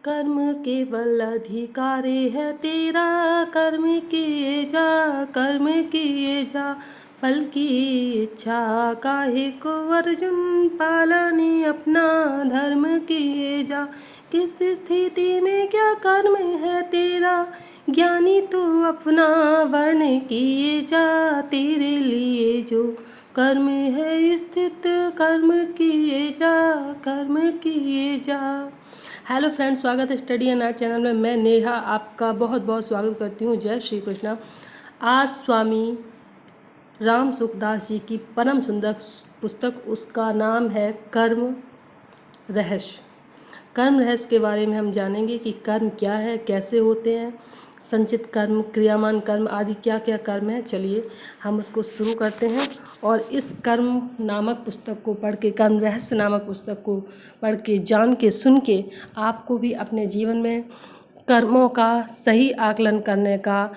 कर्म केवल अधिकारी है तेरा, कर्म किए जा, फल की इच्छा काहे को अर्जुन, पालने अपना धर्म किए जा। किस स्थिति में क्या कर्म है तेरा, ज्ञानी तो अपना वर्ण किए जा, तेरे लिए जो कर्म है स्थित, कर्म किए जा। हेलो फ्रेंड्स, स्वागत है स्टडी एंड आर्ट चैनल में। मैं नेहा आपका बहुत बहुत स्वागत करती हूँ। जय श्री कृष्णा। आज स्वामी राम सुखदास जी की परम सुंदर पुस्तक, उसका नाम है कर्म रहस्य। कर्म रहस्य के बारे में हम जानेंगे कि कर्म क्या है, कैसे होते हैं, संचित कर्म, क्रियामान कर्म आदि क्या क्या कर्म है। चलिए हम उसको शुरू करते हैं। और इस कर्म नामक पुस्तक को पढ़ के, कर्म रहस्य नामक पुस्तक को पढ़ के, जान के, सुन के आपको भी अपने जीवन में कर्मों का सही आकलन करने का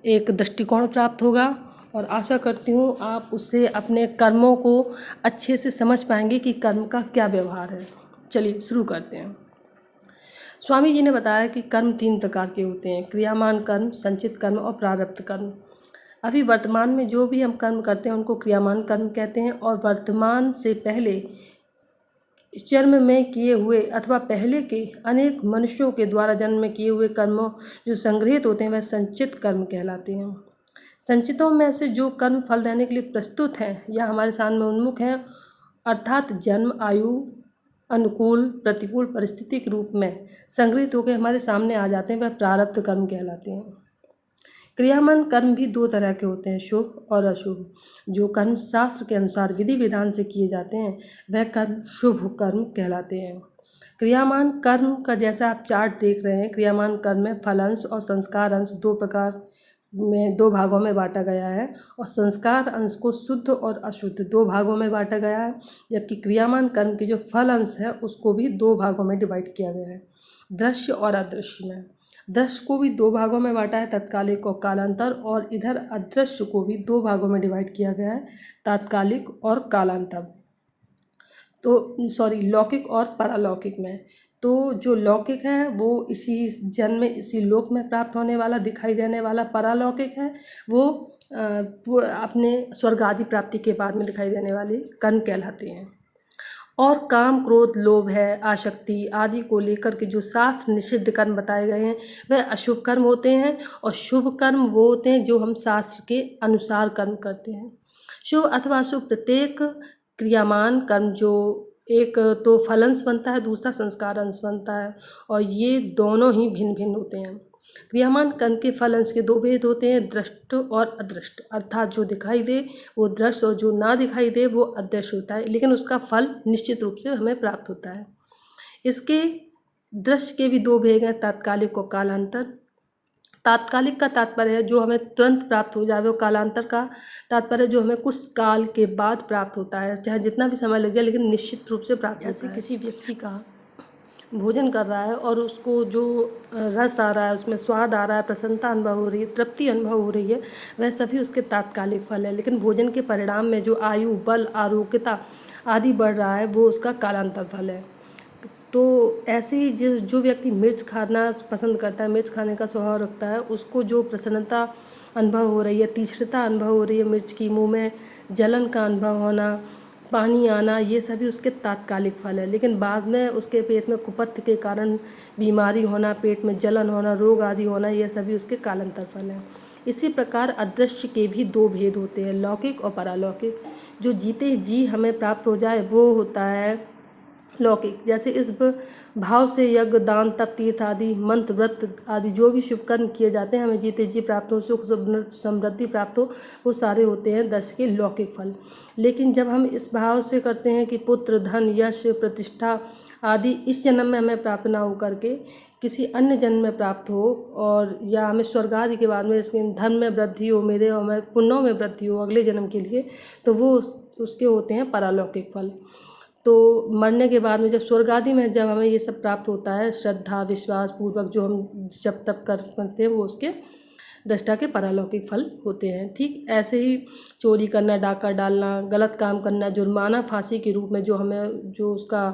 एक दृष्टिकोण प्राप्त होगा। और आशा करती हूँ आप उससे अपने कर्मों को अच्छे से समझ पाएंगे कि कर्म का क्या व्यवहार है। चलिए शुरू करते हैं। स्वामी जी ने बताया कि कर्म 3 प्रकार के होते हैं: क्रियामान कर्म, संचित कर्म और प्रारब्ध कर्म। अभी वर्तमान में जो भी हम कर्म करते हैं उनको क्रियामान कर्म कहते हैं। और वर्तमान से पहले इस जन्म में किए हुए अथवा पहले के अनेक मनुष्यों के द्वारा जन्म में किए हुए कर्मों जो संग्रहित होते हैं वह संचित कर्म कहलाते हैं। संचितों में से जो कर्म फल देने के लिए प्रस्तुत हैं या हमारे सामने उन्मुख हैं, अर्थात जन्म, आयु, अनुकूल प्रतिकूल परिस्थिति के रूप में संग्रहित होकर हमारे सामने आ जाते हैं, वह प्रारब्ध कर्म कहलाते हैं। क्रियामान कर्म भी 2 तरह के होते हैं, शुभ और अशुभ। जो कर्म शास्त्र के अनुसार विधि विधान से किए जाते हैं वह कर्म शुभ कर्म कहलाते हैं। क्रियामान कर्म का जैसा आप चार्ट देख रहे हैं, क्रियामान कर्म में फल अंश और संस्कार अंश 2 भागों में बांटा गया है। और संस्कार अंश को शुद्ध और अशुद्ध 2 भागों में बांटा गया है। जबकि क्रियामान कर्म की जो फल अंश है उसको भी 2 भागों में डिवाइड किया गया है, दृश्य और अदृश्य में। दृश्य को भी 2 भागों में बांटा है, तात्कालिक और कालांतर। और इधर अदृश्य को भी 2 भागों में डिवाइड किया गया है, तात्कालिक और कालांतर। तो लौकिक और परालौकिक में। तो जो लौकिक है वो इसी जन्म में, इसी लोक में प्राप्त होने वाला, दिखाई देने वाला। परालौकिक है वो अपने स्वर्ग आदि प्राप्ति के बाद में दिखाई देने वाली कर्म कहलाते हैं। और काम, क्रोध, लोभ है, आसक्ति आदि को लेकर के जो शास्त्र निषिद्ध कर्म बताए गए हैं वह अशुभ कर्म होते हैं। और शुभ कर्म वो होते हैं जो हम शास्त्र के अनुसार कर्म करते हैं। शुभ अथवा अशुभ प्रत्येक क्रियामान कर्म, जो एक तो फलंश बनता है, दूसरा संस्कार अंश बनता है, और ये दोनों ही भिन्न भिन्न होते हैं। क्रियामान कर्म के फल अंश के 2 भेद होते हैं, दृष्ट और अदृष्ट। अर्थात जो दिखाई दे वो दृश्य और जो ना दिखाई दे वो अदृश्य होता है, लेकिन उसका फल निश्चित रूप से हमें प्राप्त होता है। इसके दृश्य के भी 2 भेद हैं, तात्कालिक और कालांतर। तात्कालिक का तात्पर्य है जो हमें तुरंत प्राप्त हो जाए, वो कालांतर का तात्पर्य जो हमें कुछ काल के बाद प्राप्त होता है, चाहे जितना भी समय लग जाए लेकिन निश्चित रूप से प्राप्त होता है। जैसे किसी व्यक्ति का भोजन कर रहा है और उसको जो रस आ रहा है, उसमें स्वाद आ रहा है, प्रसन्नता अनुभव हो रही है, तृप्ति अनुभव हो रही है, वह सभी उसके तात्कालिक फल है। लेकिन भोजन के परिणाम में जो आयु, बल, आरोग्यता आदि बढ़ रहा है वो उसका कालांतर फल है। तो ऐसे ही जो व्यक्ति मिर्च खाना पसंद करता है, मिर्च खाने का स्वभाव रखता है, उसको जो प्रसन्नता अनुभव हो रही है, तीक्ष्णता अनुभव हो रही है मिर्च की, मुंह में जलन का अनुभव होना, पानी आना, ये सभी उसके तात्कालिक फल है। लेकिन बाद में उसके पेट में कुपथ्य के कारण बीमारी होना, पेट में जलन होना, रोग आदि होना, ये सभी उसके कालांतर फल हैं। इसी प्रकार अदृश्य के भी 2 भेद होते हैं, लौकिक और परालौकिक। जो जीते जी हमें प्राप्त हो जाए वो होता है लौकिक। जैसे इस भाव से यज्ञ, दान, तप, तीर्थ आदि, मंत्र, व्रत आदि जो भी शुभ कर्म किए जाते हैं, हमें जीते जी प्राप्त हो, सुख समृद्धि प्राप्त हो, वो सारे होते हैं दृश्य के लौकिक फल। लेकिन जब हम इस भाव से करते हैं कि पुत्र, धन, यश, प्रतिष्ठा आदि इस जन्म में हमें प्राप्त ना हो करके किसी अन्य जन्म में प्राप्त हो, और या हमें स्वर्ग आदि के बाद में इसके धन में वृद्धि हो, मेरे और मैं पुण्यों में वृद्धि हो अगले जन्म के लिए, तो वो उसके होते हैं परालौकिक फल। तो मरने के बाद में जब स्वर्ग आदि में जब हमें ये सब प्राप्त होता है, श्रद्धा विश्वास पूर्वक जो हम जब तब करते हैं, वो उसके दृष्टा के परालौकिक फल होते हैं। ठीक ऐसे ही चोरी करना, डाका डालना, गलत काम करना, जुर्माना, फांसी के रूप में जो हमें जो उसका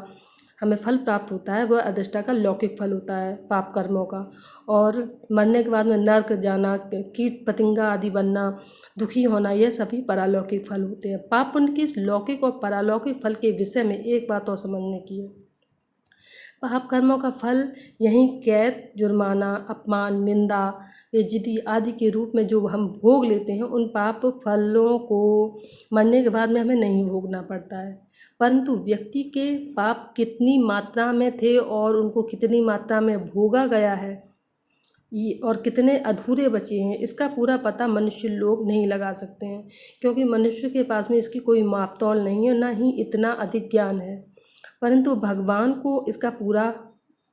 हमें फल प्राप्त होता है वह अधिष्ठा का लौकिक फल होता है पाप कर्मों का। और मरने के बाद में नर्क जाना, कीट पतंगा आदि बनना, दुखी होना, यह सभी परालौकिक फल होते हैं। पाप पुण्य की इस लौकिक और परालौकिक फल के विषय में एक बात और समझने की है। पाप कर्मों का फल यहीं कैद, जुर्माना, अपमान, निंदा, बेइज्जती आदि के रूप में जो हम भोग लेते हैं, उन पाप फलों को मरने के बाद में हमें नहीं भोगना पड़ता है। परंतु व्यक्ति के पाप कितनी मात्रा में थे और उनको कितनी मात्रा में भोगा गया है और कितने अधूरे बचे हैं, इसका पूरा पता मनुष्य लोग नहीं लगा सकते हैं, क्योंकि मनुष्य के पास में इसकी कोई मापतौल नहीं है, ना ही इतना अधिक ज्ञान है। परंतु भगवान को इसका पूरा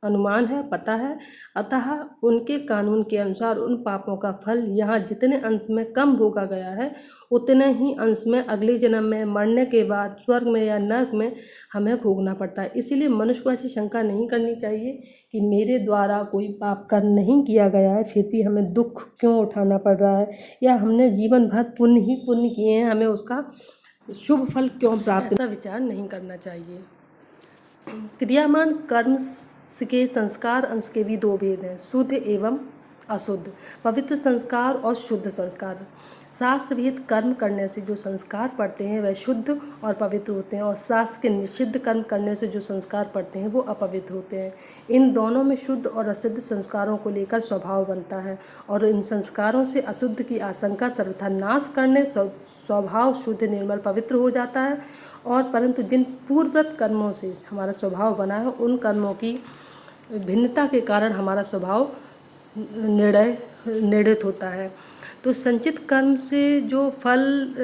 अनुमान है, पता है। अतः उनके कानून के अनुसार उन पापों का फल यहाँ जितने अंश में कम भोगा गया है, उतने ही अंश में अगले जन्म में, मरने के बाद स्वर्ग में या नरक में हमें भोगना पड़ता है। इसीलिए मनुष्य को ऐसी शंका नहीं करनी चाहिए कि मेरे द्वारा कोई पाप कर्म नहीं किया गया है, फिर भी हमें दुख क्यों उठाना पड़ रहा है, या हमने जीवन भर पुण्य ही पुण्य किए हैं, हमें उसका शुभ फल क्यों प्राप्त। ऐसा विचार नहीं करना चाहिए। क्रियामान कर्म के संस्कार अंश के भी दो भेद हैं, शुद्ध एवं अशुद्ध, पवित्र संस्कार और शुद्ध संस्कार। शास्त्र विहित कर्म करने से जो संस्कार पड़ते हैं वह शुद्ध और पवित्र होते हैं, और शास्त्र के निषिद्ध कर्म करने से जो संस्कार पड़ते हैं वो अपवित्र होते हैं। इन दोनों में शुद्ध और अशुद्ध संस्कारों को लेकर स्वभाव बनता है, और इन संस्कारों से अशुद्ध की आशंका सर्वथा नाश करने स्वभाव शुद्ध निर्मल पवित्र हो जाता है। और परंतु जिन पूर्वव्रत कर्मों से हमारा स्वभाव बना है, उन कर्मों की भिन्नता के कारण हमारा स्वभाव निर्णित होता है। तो संचित कर्म से जो फल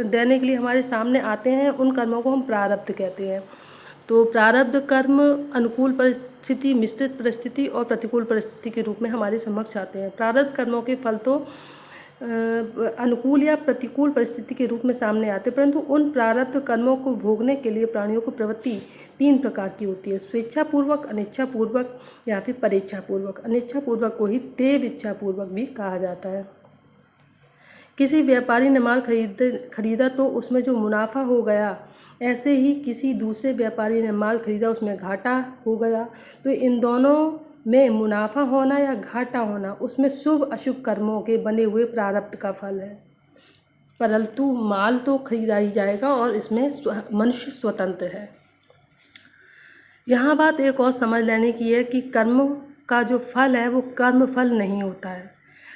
देने के लिए हमारे सामने आते हैं, उन कर्मों को हम प्रारब्ध कहते हैं। तो प्रारब्ध कर्म अनुकूल परिस्थिति, मिश्रित परिस्थिति और प्रतिकूल परिस्थिति के रूप में हमारे समक्ष आते हैं। प्रारब्ध कर्मों के फल तो अनुकूल या प्रतिकूल परिस्थिति के रूप में सामने आते हैं, परंतु उन प्रारब्ध कर्मों को भोगने के लिए प्राणियों की प्रवृत्ति तीन प्रकार की होती है, स्वेच्छापूर्वक, अनिच्छापूर्वक या फिर परेच्छापूर्वक। अनिच्छापूर्वक को ही देव इच्छापूर्वक भी कहा जाता है। किसी व्यापारी ने माल खरीदा तो उसमें जो मुनाफा हो गया, ऐसे ही किसी दूसरे व्यापारी ने माल खरीदा उसमें घाटा हो गया। तो इन दोनों में मुनाफा होना या घाटा होना उसमें शुभ अशुभ कर्मों के बने हुए प्रारब्ध का फल है। परंतु माल तो खरीदा ही जाएगा और इसमें मनुष्य स्वतंत्र है। यहाँ बात एक और समझ लेने की है कि कर्म का जो फल है वो कर्म फल नहीं होता है।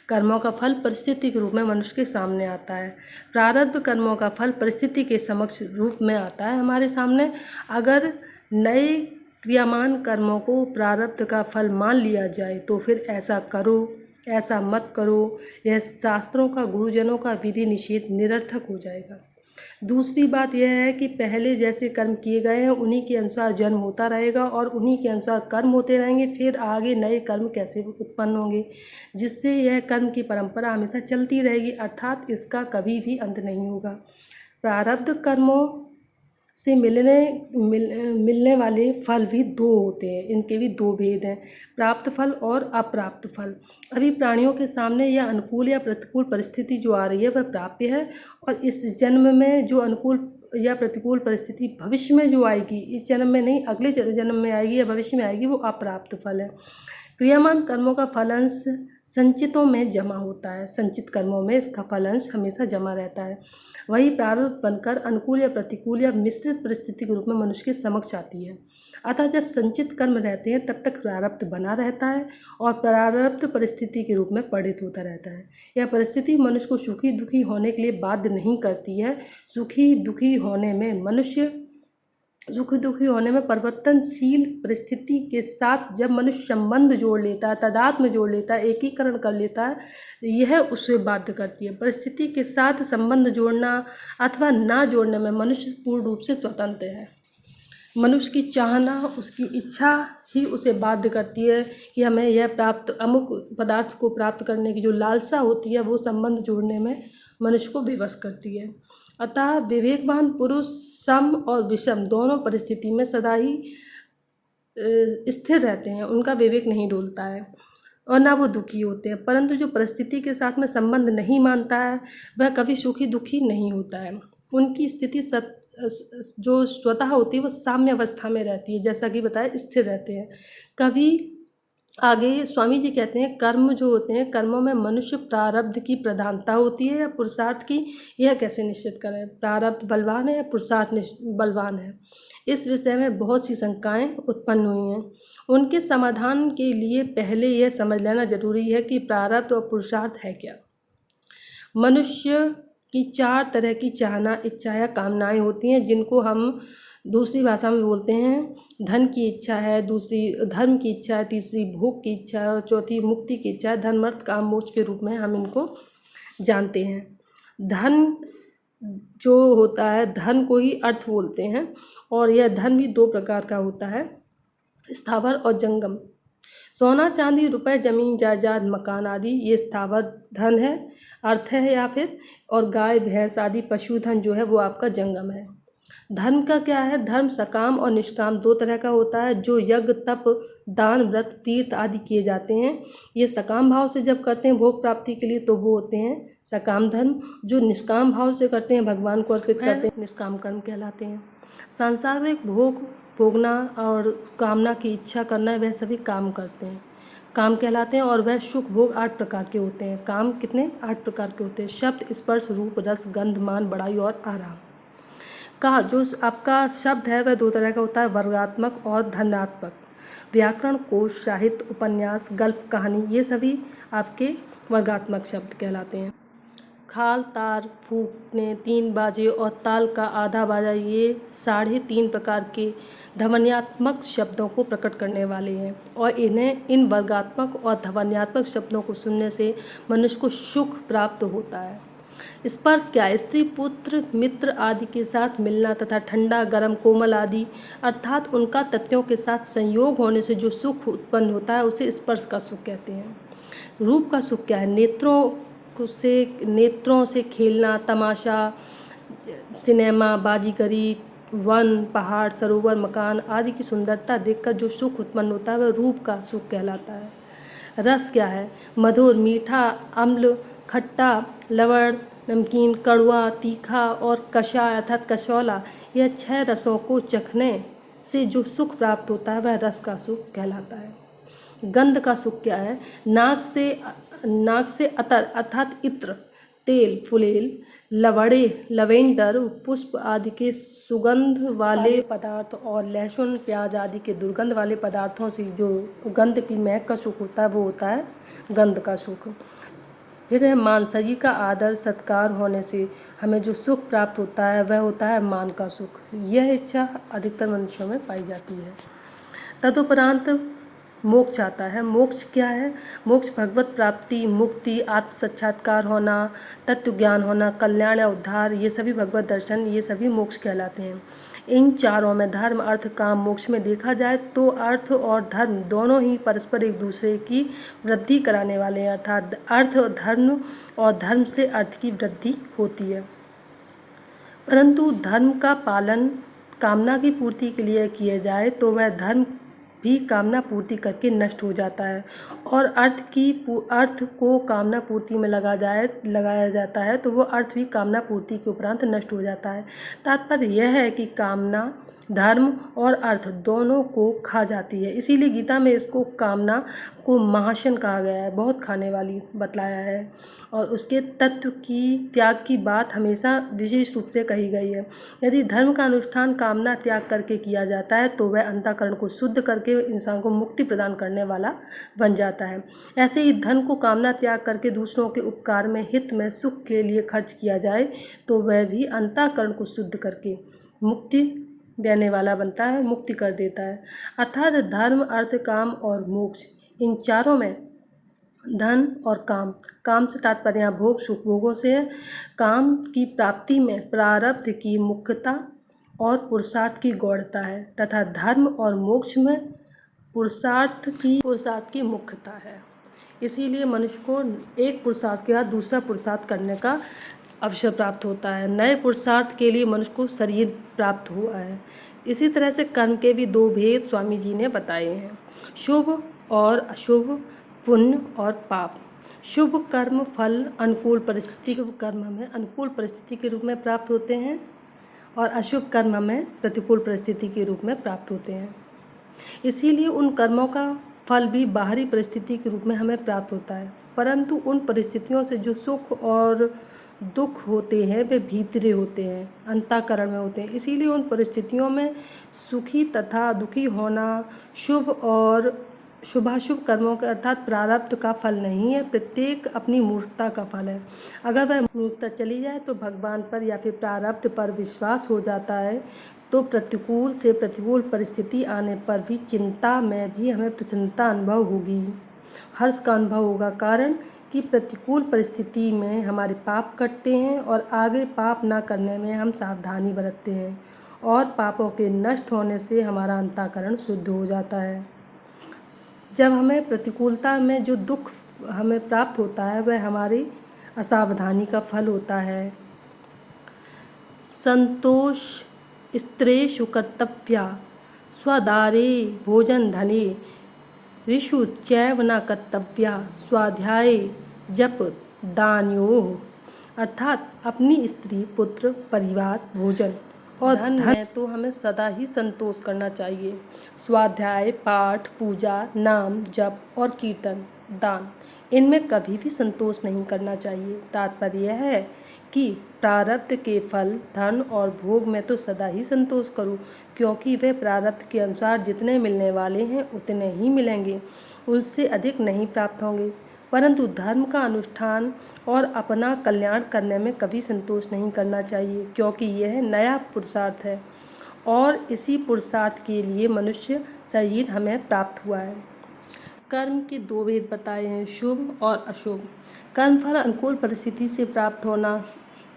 कर्मों का फल परिस्थिति के रूप में मनुष्य के सामने आता है। प्रारब्ध कर्मों का फल परिस्थिति के समक्ष रूप में आता है हमारे सामने। अगर नए क्रियामान कर्मों को प्रारब्ध का फल मान लिया जाए तो फिर ऐसा करो, ऐसा मत करो, यह शास्त्रों का, गुरुजनों का विधि निषेध निरर्थक हो जाएगा। दूसरी बात यह है कि पहले जैसे कर्म किए गए हैं उन्हीं के अनुसार जन्म होता रहेगा और उन्हीं के अनुसार कर्म होते रहेंगे, फिर आगे नए कर्म कैसे उत्पन्न होंगे, जिससे यह कर्म की परंपरा हमेशा चलती रहेगी, अर्थात इसका कभी भी अंत नहीं होगा। प्रारब्ध कर्मों से मिलने वाले फल भी दो होते हैं, इनके भी दो भेद हैं, प्राप्त फल और अप्राप्त फल। अभी प्राणियों के सामने यह अनुकूल या प्रतिकूल परिस्थिति जो आ रही है वह प्राप्य है, और इस जन्म में जो अनुकूल या प्रतिकूल परिस्थिति भविष्य में जो आएगी, इस जन्म में नहीं अगले जन्म में आएगी या भविष्य में आएगी, वो अप्राप्त फल है। क्रियामान कर्मों का फलांश संचितों में जमा होता है, संचित कर्मों में इसका फलांश हमेशा जमा रहता है। वही प्रारब्ध बनकर अनुकूल या प्रतिकूल या मिश्रित परिस्थिति के रूप में मनुष्य के समक्ष आती है। अतः जब संचित कर्म रहते हैं तब तक प्रारब्ध बना रहता है और प्रारब्ध परिस्थिति के रूप में परिणत होता रहता है। यह परिस्थिति मनुष्य को सुखी दुखी होने के लिए बाध्य नहीं करती है। सुखी दुखी होने में परिवर्तनशील परिस्थिति के साथ जब मनुष्य संबंध जोड़ लेता है, तादात्म्य जोड़ लेता है, एकीकरण कर लेता है, यह उसे बाध्य करती है। परिस्थिति के साथ संबंध जोड़ना अथवा ना जोड़ने में मनुष्य पूर्ण रूप से स्वतंत्र है। मनुष्य की चाहना, उसकी इच्छा ही उसे बाध्य करती है कि हमें यह प्राप्त, अमुक पदार्थ को प्राप्त करने की जो लालसा होती है वो संबंध जोड़ने में मनुष्य को विवश करती है। अतः विवेकवान पुरुष सम और विषम दोनों परिस्थिति में सदा ही स्थिर रहते हैं, उनका विवेक नहीं डोलता है और ना वो दुखी होते हैं। परंतु जो परिस्थिति के साथ में संबंध नहीं मानता है वह कभी सुखी दुखी नहीं होता है। उनकी स्थिति जो स्वतः होती है वो साम्य अवस्था में रहती है, जैसा कि बताया स्थिर रहते हैं। कभी आगे स्वामी जी कहते हैं कर्म जो होते हैं, कर्मों में मनुष्य प्रारब्ध की प्रधानता होती है या पुरुषार्थ की, यह कैसे निश्चित करें? प्रारब्ध बलवान है या पुरुषार्थ बलवान है? इस विषय में बहुत सी शंकाएं उत्पन्न हुई हैं। उनके समाधान के लिए पहले यह समझ लेना जरूरी है कि प्रारब्ध और पुरुषार्थ है क्या। मनुष्य की 4 तरह की चाहना, इच्छा या कामनाएं होती हैं, जिनको हम दूसरी भाषा में बोलते हैं धन की इच्छा है, दूसरी धर्म की इच्छा है, तीसरी भोग की इच्छा है और चौथी मुक्ति की इच्छा है। धर्म अर्थ काम मोक्ष के रूप में हम इनको जानते हैं। धन जो होता है, धन को ही अर्थ बोलते हैं और यह धन भी 2 प्रकार का होता है, स्थावर और जंगम। सोना चांदी रुपए जमीन जायदाद मकान आदि ये स्थावर धन है, अर्थ है या फिर, और गाय भैंस आदि पशुधन जो है वो आपका जंगम है। धर्म का क्या है? धर्म सकाम और निष्काम 2 तरह का होता है। जो यज्ञ तप दान व्रत तीर्थ आदि किए जाते हैं, ये सकाम भाव से जब करते हैं भोग प्राप्ति के लिए तो वो होते हैं सकाम धर्म। जो निष्काम भाव से करते हैं, भगवान को अर्पित करते हैं, निष्काम कर्म कहलाते हैं। सांसारिक भोग भोगना और कामना की इच्छा करना, वह सभी काम करते हैं, काम कहलाते हैं। और वह सुख भोग 8 प्रकार के होते हैं। काम कितने? 8 प्रकार के होते हैं। शब्द स्पर्श रूप रस गंध मान बड़ाई और आराम का जो आपका शब्द है वह 2 तरह का होता है, वर्गात्मक और धनात्मक। व्याकरण कोश साहित्य उपन्यास गल्प कहानी ये सभी आपके वर्गात्मक शब्द कहलाते हैं। खाल तार फूकने 3 बाजे और ताल का आधा बाजा ये 3.5 प्रकार के ध्वन्यात्मक शब्दों को प्रकट करने वाले हैं और इन वर्गात्मक और ध्वन्यात्मक शब्दों को सुनने से मनुष्य को सुख प्राप्त होता है। स्पर्श क्या है? स्त्री पुत्र मित्र आदि के साथ मिलना तथा ठंडा गरम कोमल आदि अर्थात उनका तथ्यों के साथ संयोग होने से जो सुख उत्पन्न होता है उसे स्पर्श का सुख कहते हैं। रूप का सुख क्या है? नेत्रों से खेलना, तमाशा, सिनेमा, बाजीगरी, वन पहाड़ सरोवर मकान आदि की सुंदरता देखकर जो सुख उत्पन्न होता है वह रूप का सुख कहलाता है। रस क्या है? मधुर मीठा अम्ल खट्टा लवण नमकीन कड़वा तीखा और कषाय अर्थात कसौला, यह 6 रसों को चखने से जो सुख प्राप्त होता है वह रस का सुख कहलाता है। गंध का सुख क्या है? नाक से अतर अर्थात इत्र तेल फुलेल लवड़े लवेंडर पुष्प आदि के सुगंध वाले पदार्थ और लहसुन प्याज आदि के दुर्गंध वाले पदार्थों से जो गंध की महक का सुख होता है वो होता है गंध का सुख। फिर है मान, शरीर का आदर सत्कार होने से हमें जो सुख प्राप्त होता है वह होता है मान का सुख। यह इच्छा अधिकतर मनुष्यों में पाई जाती है। तदुपरांत मोक्ष आता है। मोक्ष क्या है? मोक्ष भगवत प्राप्ति मुक्ति आत्म साक्षात्कार होना तत्व ज्ञान होना कल्याण या उद्धार ये सभी भगवत दर्शन ये सभी मोक्ष कहलाते हैं। इन चारों में धर्म अर्थ काम मोक्ष में देखा जाए तो अर्थ और धर्म दोनों ही परस्पर एक दूसरे की वृद्धि कराने वाले हैं, अर्थात अर्थ धर्म और धर्म से अर्थ की वृद्धि होती है। परंतु धर्म का पालन कामना की पूर्ति के लिए किया जाए तो वह धर्म भी कामना पूर्ति करके नष्ट हो जाता है और अर्थ को कामना पूर्ति में लगाया जाता है तो वो अर्थ भी कामना पूर्ति के उपरांत नष्ट हो जाता है। तात्पर्य यह है कि कामना धर्म और अर्थ दोनों को खा जाती है। इसीलिए गीता में इसको कामना को महाशन कहा गया है, बहुत खाने वाली बतलाया है और उसके तत्व की त्याग की बात हमेशा विशेष रूप से कही गई है। यदि धर्म का अनुष्ठान कामना त्याग करके किया जाता है तो वह अंतःकरण को शुद्ध करके इंसान को मुक्ति प्रदान करने वाला बन जाता है। ऐसे ही धन को कामना त्याग करके दूसरों के उपकार में हित में सुख के लिए खर्च किया जाए तो वह भी अंतःकरण को शुद्ध करके मुक्ति देने वाला बनता है, मुक्ति कर देता है। अर्थात धर्म अर्थ काम और मोक्ष इन चारों में धन और काम से तात्पर्य यहाँ भोग सुख भोगों से है। काम की प्राप्ति में प्रारब्ध की मुख्यता और पुरुषार्थ की गौड़ता है तथा धर्म और मोक्ष में पुरुषार्थ की मुख्यता है। इसीलिए मनुष्य को एक पुरुषार्थ के बाद दूसरा पुरुषार्थ करने का अवसर प्राप्त होता है। नए पुरुषार्थ के लिए मनुष्य को शरीर प्राप्त हुआ है। इसी तरह से कर्म के भी 2 भेद स्वामी जी ने बताए हैं, शुभ और अशुभ, पुण्य और पाप। शुभ कर्म फल अनुकूल परिस्थिति, शुभ कर्म हमें अनुकूल परिस्थिति के रूप में प्राप्त होते हैं और अशुभ कर्म हमें प्रतिकूल परिस्थिति के रूप में प्राप्त होते हैं। इसीलिए उन कर्मों का फल भी बाहरी परिस्थिति के रूप में हमें प्राप्त होता है, परंतु उन परिस्थितियों से जो सुख और दुख होते हैं वे भीतरे होते हैं, अंतःकरण में होते हैं। इसीलिए उन परिस्थितियों में सुखी तथा दुखी होना शुभ और शुभाशुभ कर्मों के अर्थात प्रारब्ध का फल नहीं है, प्रत्येक अपनी मूर्खता का फल है। अगर वह मूर्खता चली जाए तो भगवान पर या फिर प्रारब्ध पर विश्वास हो जाता है, तो प्रतिकूल से प्रतिकूल परिस्थिति आने पर भी चिंता में भी हमें प्रसन्नता अनुभव होगी, हर्ष का अनुभव होगा। कारण कि प्रतिकूल परिस्थिति में हमारे पाप कटते हैं और आगे पाप ना करने में हम सावधानी बरतते हैं और पापों के नष्ट होने से हमारा अंतःकरण शुद्ध हो जाता है। जब हमें प्रतिकूलता में जो दुख हमें प्राप्त होता है वह हमारी असावधानी का फल होता है। संतोष स्त्रेषु कर्तव्या स्वदारे भोजन धने ऋषु चैव न कर्तव्या स्वाध्याय जप दान्योः। अर्थात अपनी स्त्री, पुत्र, परिवार, भोजन और धन में तो हमें सदा ही संतोष करना चाहिए। स्वाध्याय, पाठ, पूजा, नाम जप और कीर्तन, दान, इनमें कभी भी संतोष नहीं करना चाहिए। तात्पर्य यह है कि प्रारब्ध के फल, धन और भोग में तो सदा ही संतोष करो, क्योंकि वे प्रारब्ध के अनुसार जितने मिलने वाले हैं उतने ही मिलेंगे, उससे अधिक नहीं प्राप्त होंगे। परंतु धर्म का अनुष्ठान और अपना कल्याण करने में कभी संतोष नहीं करना चाहिए, क्योंकि यह नया पुरुषार्थ है और इसी पुरुषार्थ के लिए मनुष्य शरीर हमें प्राप्त हुआ है। कर्म के दो भेद बताए हैं, शुभ और अशुभ। कर्मफल अनुकूल परिस्थिति से प्राप्त होना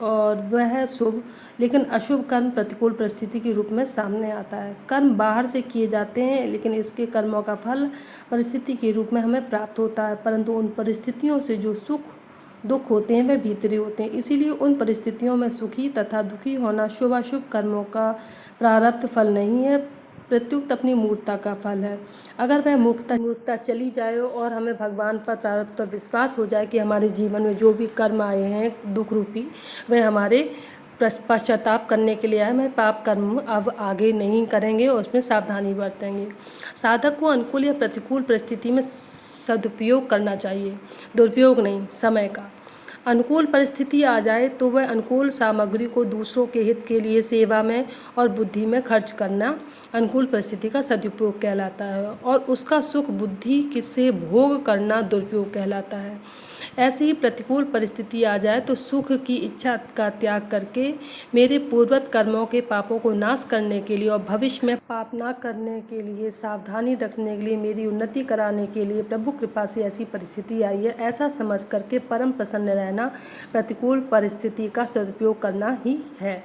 और वह है शुभ, लेकिन अशुभ कर्म प्रतिकूल परिस्थिति के रूप में सामने आता है। कर्म बाहर से किए जाते हैं, लेकिन इसके कर्मों का फल परिस्थिति के रूप में हमें प्राप्त होता है, परंतु उन परिस्थितियों से जो सुख दुख होते हैं वे भीतरी होते हैं। इसीलिए उन परिस्थितियों में सुखी तथा दुखी होना शुभाशुभ कर्मों का प्रारब्ध फल नहीं है, प्रत्युक्त अपनी मूर्खता का फल है। अगर वह मूर्खता चली जाए और हमें भगवान पर प्रारब्ध पर विश्वास हो जाए कि हमारे जीवन में जो भी कर्म आए हैं दुख रूपी, वे हमारे पश्चाताप करने के लिए आए, मैं पाप कर्म अब आगे नहीं करेंगे और उसमें सावधानी बरतेंगे। साधक को अनुकूल या प्रतिकूल परिस्थिति में सदुपयोग करना चाहिए, दुरुपयोग नहीं। समय का अनुकूल परिस्थिति आ जाए तो वह अनुकूल सामग्री को दूसरों के हित के लिए सेवा में और बुद्धि में खर्च करना अनुकूल परिस्थिति का सदुपयोग कहलाता है, और उसका सुख बुद्धि से भोग करना दुरुपयोग कहलाता है। ऐसे ही प्रतिकूल परिस्थिति आ जाए तो सुख की इच्छा का त्याग करके मेरे पूर्वत कर्मों के पापों को नाश करने के लिए और भविष्य में पाप ना करने के लिए सावधानी रखने के लिए मेरी उन्नति कराने के लिए प्रभु कृपा से ऐसी परिस्थिति आई है, ऐसा समझ करके परम प्रसन्न रहना प्रतिकूल परिस्थिति का सदुपयोग करना ही है,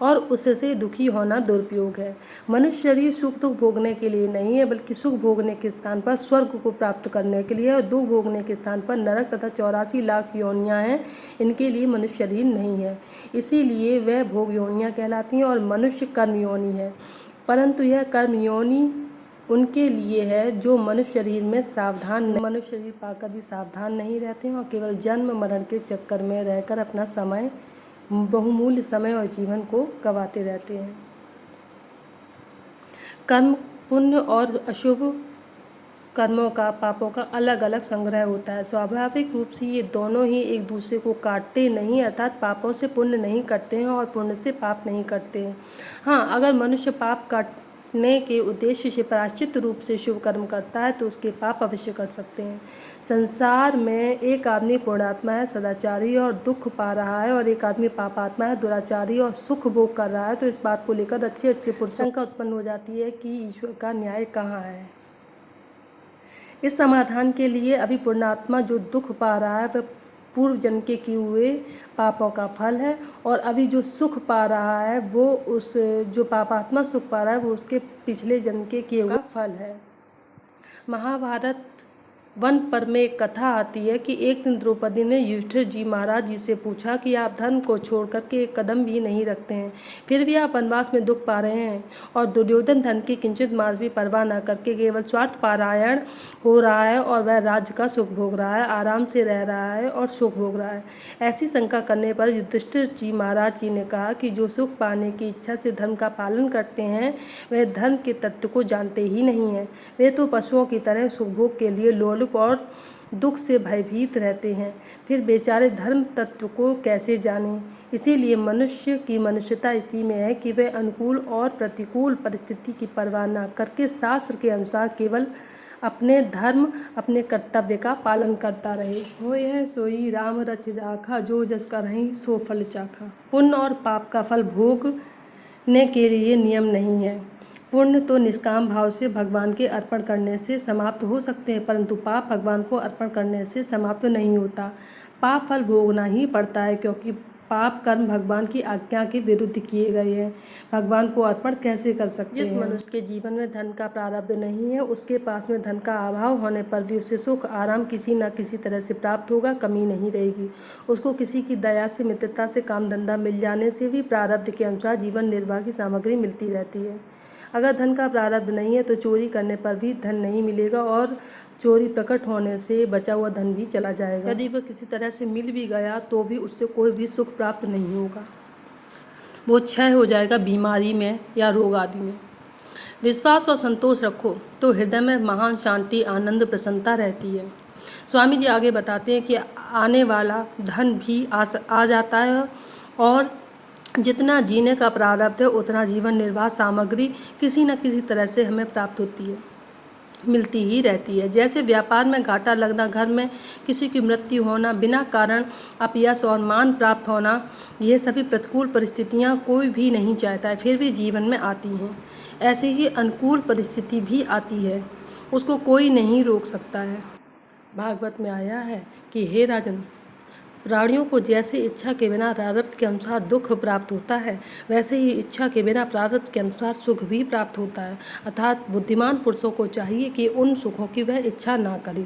और उससे दुखी होना दुरुपयोग है। मनुष्य शरीर सुख दुख भोगने के लिए नहीं है, बल्कि सुख भोगने के स्थान पर स्वर्ग को प्राप्त करने के लिए, और दुख भोगने के स्थान पर नरक तथा 84 लाख योनियाँ हैं, इनके लिए मनुष्य शरीर नहीं है। इसीलिए वह भोग योनियाँ कहलाती हैं और मनुष्य कर्म योनि है। परंतु यह कर्म योनि उनके लिए है जो मनुष्य शरीर में मनुष्य शरीर पाकर भी सावधान नहीं रहते हैं और केवल जन्म मरण के चक्कर में रहकर अपना समय, बहुमूल्य समय और जीवन को गंवाते रहते हैं। कर्म, पुण्य और अशुभ कर्मों का, पापों का अलग अलग संग्रह होता है। स्वाभाविक रूप से ये दोनों ही एक दूसरे को काटते नहीं, अर्थात पापों से पुण्य नहीं करते हैं और पुण्य से पाप नहीं करते हैं। हाँ, अगर मनुष्य पाप काटने के उद्देश्य से प्रायश्चित रूप से शुभ कर्म करता है तो उसके पाप अवश्य कर सकते हैं। संसार में एक आदमी पुण्यात्मा है, सदाचारी और दुख पा रहा है, और एक आदमी पापात्मा है, दुराचारी और सुख भोग कर रहा है, तो इस बात को लेकर अच्छे अच्छे पुरुषों का उत्पन्न हो जाती है कि ईश्वर का न्याय कहाँ है। इस समाधान के लिए अभी पुण्यात्मा जो दुख पा रहा है वह पूर्व जन्म के किए हुए पापों का फल है, और अभी जो सुख पा रहा है वो उस जो पापात्मा सुख पा रहा है वो उसके पिछले जन्म के किए हुए फल है। महाभारत वन पर में एक कथा आती है कि एक दिन द्रौपदी ने युधिष्ठिर जी महाराज जी से पूछा कि आप धर्म को छोड़ करके एक कदम भी नहीं रखते हैं, फिर भी आप वनवास में दुख पा रहे हैं, और दुर्योधन धन की किंचित मात्र भी परवाह न करके केवल स्वार्थ पारायण हो रहा है और वह राज्य का सुख भोग रहा है, आराम से रह रहा है और सुख भोग रहा है। ऐसी शंका करने पर युधिष्ठिर जी महाराज जी ने कहा कि जो सुख पाने की इच्छा से धर्म का पालन करते हैं वह धर्म के तत्व को जानते ही नहीं है। वे तो पशुओं की तरह सुख भोग के लिए लोलुप और दुख से भयभीत रहते हैं, फिर बेचारे धर्म तत्व को कैसे जानें। इसीलिए मनुष्य की मनुष्यता इसी में है कि वह अनुकूल और प्रतिकूल परिस्थिति की परवाह न करके शास्त्र के अनुसार केवल अपने धर्म अपने कर्तव्य का पालन करता रहे। होय है सोई राम रच राखा, जो जस करहिं सो फल चाखा। पुण्य और पाप का फल भोगने के लिए नियम नहीं है। पुण्य तो निष्काम भाव से भगवान के अर्पण करने से समाप्त हो सकते हैं, परंतु पाप भगवान को अर्पण करने से समाप्त नहीं होता। पाप फल भोगना ही पड़ता है, क्योंकि पाप कर्म भगवान की आज्ञा के विरुद्ध किए गए हैं। भगवान को अर्पण कैसे कर सकते हैं? जिस मनुष्य के जीवन में धन का प्रारब्ध नहीं है, उसके पास में धन का अभाव होने पर भी उसे सुख आराम किसी न किसी तरह से प्राप्त होगा, कमी नहीं रहेगी। उसको किसी की दया से, मित्रता से, काम धंधा मिल जाने से भी प्रारब्ध के अनुसार जीवन निर्वाह की सामग्री मिलती रहती है। अगर धन का प्रारब्ध नहीं है तो चोरी करने पर भी धन नहीं मिलेगा, और चोरी प्रकट होने से बचा हुआ धन भी चला जाएगा। यदि वह किसी तरह से मिल भी गया तो भी उससे कोई भी सुख प्राप्त नहीं होगा, वो क्षय हो जाएगा बीमारी में या रोग आदि में। विश्वास और संतोष रखो तो हृदय में महान शांति, आनंद, प्रसन्नता रहती है। स्वामी जी आगे बताते हैं कि आने वाला धन भी आ जाता है, और जितना जीने का प्रारब्ध है उतना जीवन निर्वाह सामग्री किसी न किसी तरह से हमें प्राप्त होती है, मिलती ही रहती है। जैसे व्यापार में घाटा लगना, घर में किसी की मृत्यु होना, बिना कारण अपयश और मान प्राप्त होना, ये सभी प्रतिकूल परिस्थितियाँ कोई भी नहीं चाहता है, फिर भी जीवन में आती हैं। ऐसे ही अनुकूल परिस्थिति भी आती है, उसको कोई नहीं रोक सकता है। भागवत में आया है कि हे राजन, प्राणियों को जैसे इच्छा के बिना प्रारब्ध के अनुसार दुख प्राप्त होता है, वैसे ही इच्छा के बिना प्रारब्ध के अनुसार सुख भी प्राप्त होता है। अर्थात बुद्धिमान पुरुषों को चाहिए कि उन सुखों की वह इच्छा ना करें।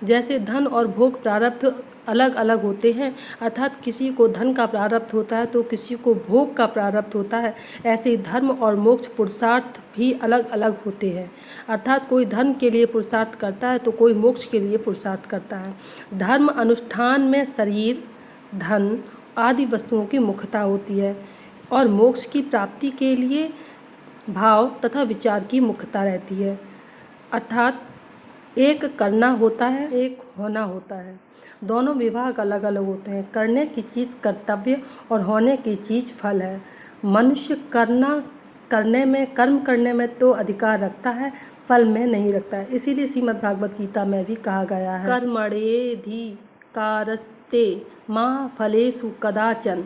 जैसे धन और भोग प्रारब्ध अलग अलग होते हैं, अर्थात किसी को धन का प्रारब्ध होता है तो किसी को भोग का प्रारब्ध होता है, ऐसे ही धर्म और मोक्ष पुरुषार्थ भी अलग अलग होते हैं। अर्थात कोई धन के लिए पुरुषार्थ करता है तो कोई मोक्ष के लिए पुरुषार्थ करता है। धर्म अनुष्ठान में शरीर, धन आदि वस्तुओं की मुख्यता होती है, और मोक्ष की प्राप्ति के लिए भाव तथा विचार की मुख्यता रहती है। अर्थात एक करना होता है, एक होना होता है। दोनों विभाग अलग अलग होते हैं। करने की चीज़ कर्तव्य और होने की चीज़ फल है। मनुष्य कर्म करने में तो अधिकार रखता है, फल में नहीं रखता है। इसीलिए श्रीमद् भागवत गीता में भी कहा गया है, कर्मण्येधिकारस्ते मा फलेषु कदाचन।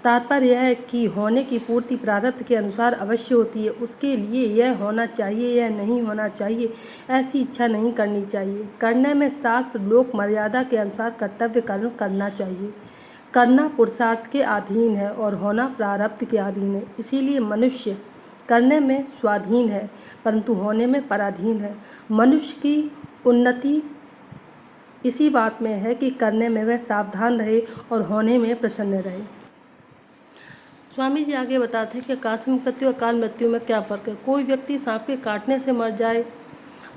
तात्पर्य यह है कि होने की पूर्ति प्रारब्ध के अनुसार अवश्य होती है, उसके लिए यह होना चाहिए, यह नहीं होना चाहिए, ऐसी इच्छा नहीं करनी चाहिए। करने में शास्त्र लोक मर्यादा के अनुसार कर्तव्य कर्म करना चाहिए। करना पुरुषार्थ के अधीन है और होना प्रारब्ध के अधीन है। इसीलिए मनुष्य करने में स्वाधीन है, परंतु होने में पराधीन है। मनुष्य की उन्नति इसी बात में है कि करने में वह सावधान रहे और होने में प्रसन्न रहे। स्वामी जी आगे बताते हैं कि आकस्मिक मृत्यु और काल मृत्यु में क्या फ़र्क है। कोई व्यक्ति सांप के काटने से मर जाए,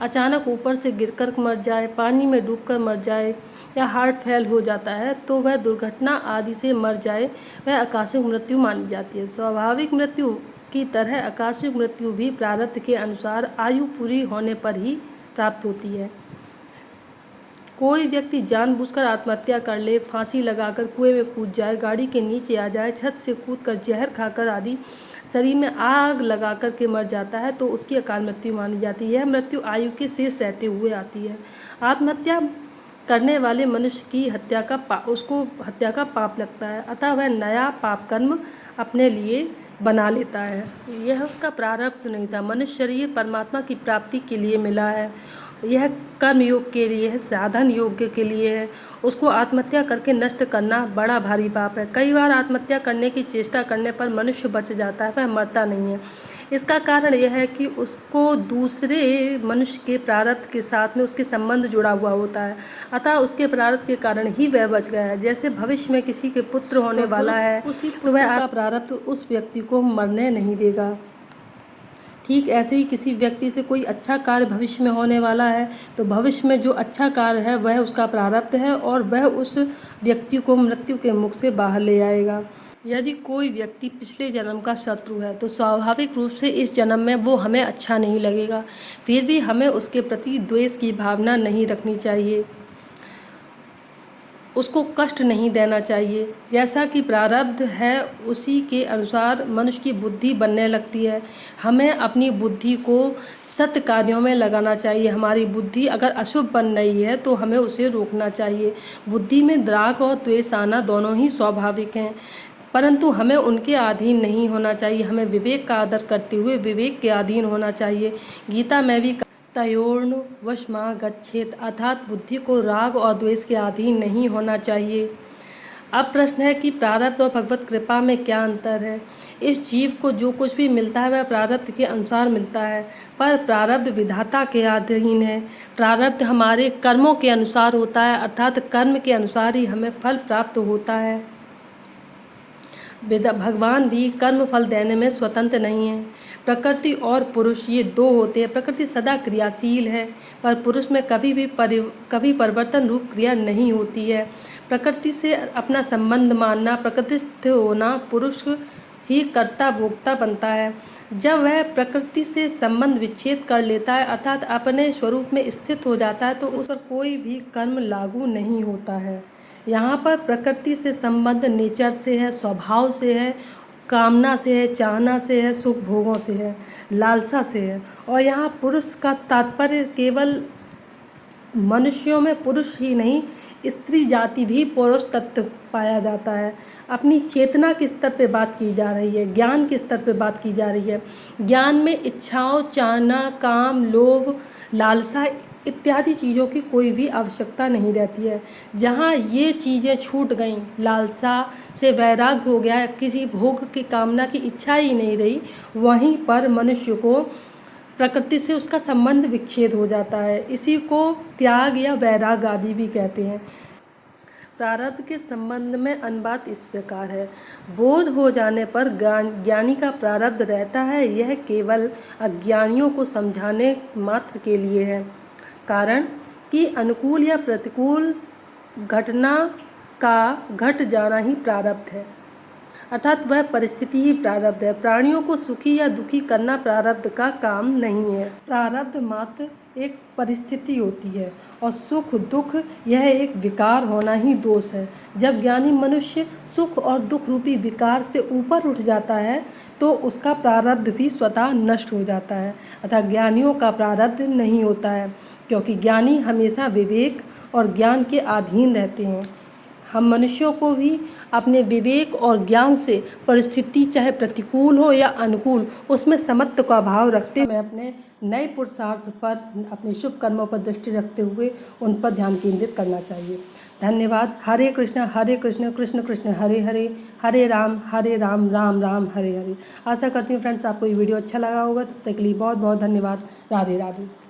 अचानक ऊपर से गिरकर मर जाए, पानी में डूबकर मर जाए, या हार्ट फेल हो जाता है तो वह दुर्घटना आदि से मर जाए, वह आकस्मिक मृत्यु मानी जाती है। स्वाभाविक मृत्यु की तरह आकस्मिक मृत्यु भी प्रारब्ध के अनुसार आयु पूरी होने पर ही प्राप्त होती है। कोई व्यक्ति जानबूझकर आत्महत्या कर ले, फांसी लगाकर कुएं में कूद जाए, गाड़ी के नीचे आ जाए, छत से कूदकर जहर खाकर आदि शरीर में आग लगाकर के मर जाता है तो उसकी अकाल मृत्यु मानी जाती है। यह मृत्यु आयु के शेष रहते हुए आती है। आत्महत्या करने वाले मनुष्य की उसको हत्या का पाप लगता है, अतः वह नया पाप कर्म अपने लिए बना लेता है। यह उसका प्रारब्ध नहीं था। मनुष्य शरीर परमात्मा की प्राप्ति के लिए मिला है यह कर्म योग के लिए है, साधन योग के लिए है। उसको आत्महत्या करके नष्ट करना बड़ा भारी पाप है। कई बार आत्महत्या करने की चेष्टा करने पर मनुष्य बच जाता है, वह मरता नहीं है। इसका कारण यह है कि उसको दूसरे मनुष्य के प्रारब्ध के साथ में उसके संबंध जुड़ा हुआ होता है, अतः उसके प्रारब्ध के कारण ही वह बच गया है। जैसे भविष्य में किसी के पुत्र होने वाला है तो वह का प्रारब्ध उस व्यक्ति को मरने नहीं देगा। ठीक ऐसे ही किसी व्यक्ति से कोई अच्छा कार्य भविष्य में होने वाला है तो भविष्य में जो अच्छा कार्य है वह उसका प्रारब्ध है और वह उस व्यक्ति को मृत्यु के मुख से बाहर ले आएगा। यदि कोई व्यक्ति पिछले जन्म का शत्रु है तो स्वाभाविक रूप से इस जन्म में वो हमें अच्छा नहीं लगेगा। फिर भी हमें उसके प्रति द्वेष की भावना नहीं रखनी चाहिए, उसको कष्ट नहीं देना चाहिए। जैसा कि प्रारब्ध है उसी के अनुसार मनुष्य की बुद्धि बनने लगती है। हमें अपनी बुद्धि को सत्य कार्यों में लगाना चाहिए। हमारी बुद्धि अगर अशुभ बन रही है तो हमें उसे रोकना चाहिए। बुद्धि में राग और द्वेष आना दोनों ही स्वाभाविक हैं, परंतु हमें उनके अधीन नहीं होना चाहिए। हमें विवेक का आदर करते हुए विवेक के अधीन होना चाहिए। गीता में भी तयोर्न वशमा गच्छेत, अर्थात बुद्धि को राग और द्वेष के अधीन नहीं होना चाहिए। अब प्रश्न है कि प्रारब्ध और भगवत कृपा में क्या अंतर है। इस जीव को जो कुछ भी मिलता है वह प्रारब्ध के अनुसार मिलता है, पर प्रारब्ध विधाता के अधीन है। प्रारब्ध हमारे कर्मों के अनुसार होता है, अर्थात कर्म के अनुसार ही हमें फल प्राप्त होता है। भगवान भी कर्म फल देने में स्वतंत्र नहीं है। प्रकृति और पुरुष ये दो होते हैं। प्रकृति सदा क्रियाशील है, पर पुरुष में कभी परिवर्तन रूप क्रिया नहीं होती है। प्रकृति से अपना संबंध मानना, प्रकृतिस्थ होना, पुरुष ही कर्ता भोक्ता बनता है। जब वह प्रकृति से संबंध विच्छेद कर लेता है, अर्थात अपने स्वरूप में स्थित हो जाता है, तो उस पर कोई भी कर्म लागू नहीं होता है। यहाँ पर प्रकृति से संबंध नेचर से है, स्वभाव से है, कामना से है, चाहना से है, सुख भोगों से है, लालसा से है। और यहाँ पुरुष का तात्पर्य केवल मनुष्यों में पुरुष ही नहीं, स्त्री जाति भी पुरुष तत्व पाया जाता है। अपनी चेतना के स्तर पे बात की जा रही है, ज्ञान के स्तर पे बात की जा रही है। ज्ञान में इच्छाओं, चाहना, काम, लोभ, लालसा इत्यादि चीज़ों की कोई भी आवश्यकता नहीं रहती है। जहाँ ये चीज़ें छूट गईं, लालसा से वैराग्य हो गया, किसी भोग की कामना की इच्छा ही नहीं रही, वहीं पर मनुष्य को प्रकृति से उसका संबंध विच्छेद हो जाता है। इसी को त्याग या वैराग आदि भी कहते हैं। प्रारब्ध के संबंध में अनुवाद इस प्रकार है। बोध हो जाने पर ज्ञानी का प्रारब्ध रहता है, यह केवल अज्ञानियों को समझाने मात्र के लिए है। कारण कि अनुकूल या प्रतिकूल घटना का घट जाना ही प्रारब्ध है, अर्थात वह परिस्थिति ही प्रारब्ध है। प्राणियों को सुखी या दुखी करना प्रारब्ध का काम नहीं है। प्रारब्ध मात्र एक परिस्थिति होती है और सुख दुख यह एक विकार होना ही दोष है। जब ज्ञानी मनुष्य सुख और दुख रूपी विकार से ऊपर उठ जाता है तो उसका प्रारब्ध भी स्वतः नष्ट हो जाता है, अतः ज्ञानियों का प्रारब्ध नहीं होता है, क्योंकि ज्ञानी हमेशा विवेक और ज्ञान के अधीन रहते हैं। हम मनुष्यों को भी अपने विवेक और ज्ञान से परिस्थिति चाहे प्रतिकूल हो या अनुकूल, उसमें समत्व का भाव रखते हुए अपने नए पुरुषार्थ पर, अपने शुभ कर्मों पर दृष्टि रखते हुए उन पर ध्यान केंद्रित करना चाहिए। धन्यवाद। हरे कृष्ण कृष्ण कृष्ण हरे हरे, हरे राम राम राम हरे हरे। आशा करती हूँ फ्रेंड्स आपको ये वीडियो अच्छा लगा होगा। तब तक के लिए बहुत बहुत धन्यवाद। राधे राधे।